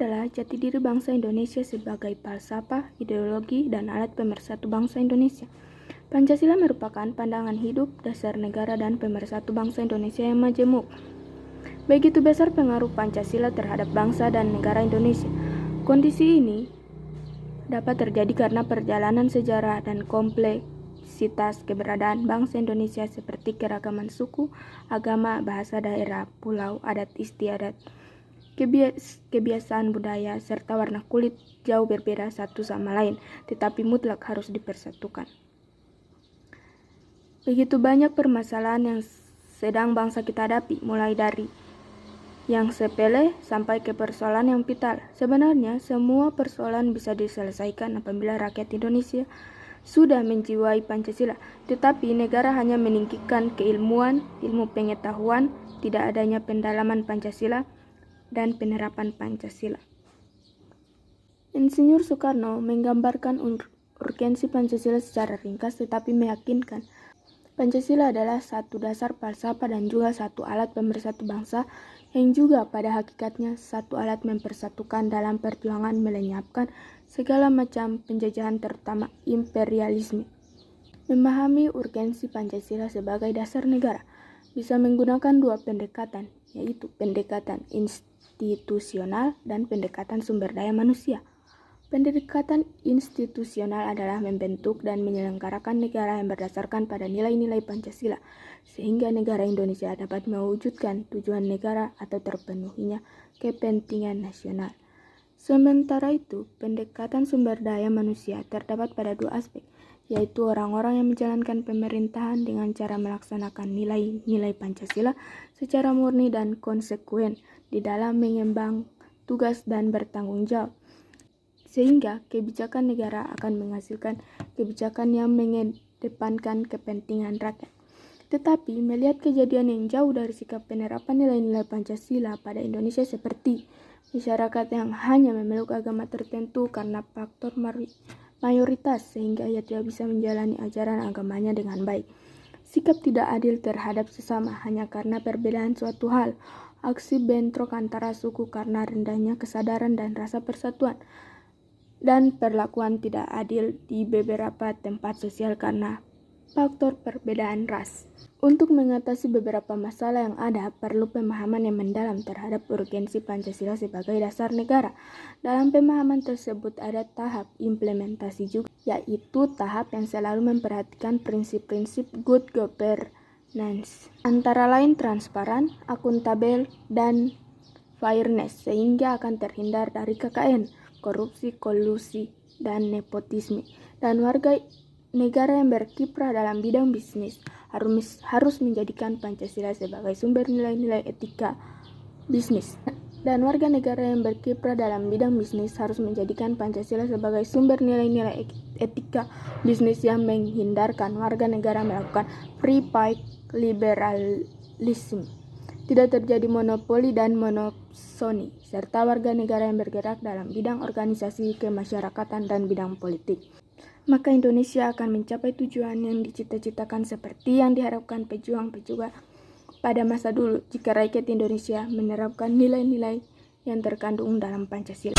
adalah jati diri bangsa Indonesia sebagai falsafah, ideologi, dan alat pemersatu bangsa Indonesia. Pancasila merupakan pandangan hidup, dasar negara, dan pemersatu bangsa Indonesia yang majemuk. Begitu besar pengaruh Pancasila terhadap bangsa dan negara Indonesia. Kondisi ini dapat terjadi karena perjalanan sejarah dan kompleksitas keberadaan bangsa Indonesia seperti keragaman suku, agama, bahasa daerah, pulau, adat istiadat, kebiasaan budaya, serta warna kulit jauh berbeda satu sama lain, tetapi mutlak harus dipersatukan. Begitu banyak permasalahan yang sedang bangsa kita hadapi, mulai dari yang sepele sampai ke persoalan yang vital. Sebenarnya semua persoalan bisa diselesaikan apabila rakyat Indonesia sudah menjiwai Pancasila, tetapi negara hanya meninggikan keilmuan, ilmu pengetahuan, tidak adanya pendalaman Pancasila dan penerapan Pancasila. Insinyur Soekarno menggambarkan urgensi Pancasila secara ringkas tetapi meyakinkan Pancasila adalah satu dasar falsafah dan juga satu alat pemersatu bangsa yang juga pada hakikatnya satu alat mempersatukan dalam perjuangan melenyapkan segala macam penjajahan terutama imperialisme. Memahami urgensi Pancasila sebagai dasar negara bisa menggunakan dua pendekatan, yaitu pendekatan institusional dan pendekatan sumber daya manusia. Pendekatan institusional adalah membentuk dan menyelenggarakan negara yang berdasarkan pada nilai-nilai Pancasila, sehingga negara Indonesia dapat mewujudkan tujuan negara atau terpenuhinya kepentingan nasional. Sementara itu, pendekatan sumber daya manusia terdapat pada dua aspek, yaitu orang-orang yang menjalankan pemerintahan dengan cara melaksanakan nilai-nilai Pancasila secara murni dan konsekuen di dalam mengemban tugas dan bertanggung jawab, sehingga kebijakan negara akan menghasilkan kebijakan yang mengedepankan kepentingan rakyat. Tetapi melihat kejadian yang jauh dari sikap penerapan nilai-nilai Pancasila pada Indonesia seperti masyarakat yang hanya memeluk agama tertentu karena faktor mayoritas sehingga ia tidak bisa menjalani ajaran agamanya dengan baik. Sikap tidak adil terhadap sesama hanya karena perbedaan suatu hal, aksi bentrok antara suku karena rendahnya kesadaran dan rasa persatuan, dan perlakuan tidak adil di beberapa tempat sosial karena faktor perbedaan ras. Untuk mengatasi beberapa masalah yang ada, perlu pemahaman yang mendalam terhadap urgensi Pancasila sebagai dasar negara. Dalam pemahaman tersebut ada tahap implementasi juga, yaitu tahap yang selalu memperhatikan prinsip-prinsip good governance, antara lain transparan, akuntabel, dan fairness, sehingga akan terhindar dari KKN, korupsi, kolusi, dan nepotisme. Dan warga negara yang berkiprah dalam bidang bisnis harus menjadikan Pancasila sebagai sumber nilai-nilai etika bisnis. Dan warga negara yang berkiprah dalam bidang bisnis harus menjadikan Pancasila sebagai sumber nilai-nilai etika bisnis yang menghindarkan warga negara melakukan free pike liberalism, tidak terjadi monopoli dan monopsoni, serta warga negara yang bergerak dalam bidang organisasi kemasyarakatan dan bidang politik. Maka Indonesia akan mencapai tujuan yang dicita-citakan seperti yang diharapkan pejuang-pejuang pada masa dulu jika rakyat Indonesia menerapkan nilai-nilai yang terkandung dalam Pancasila.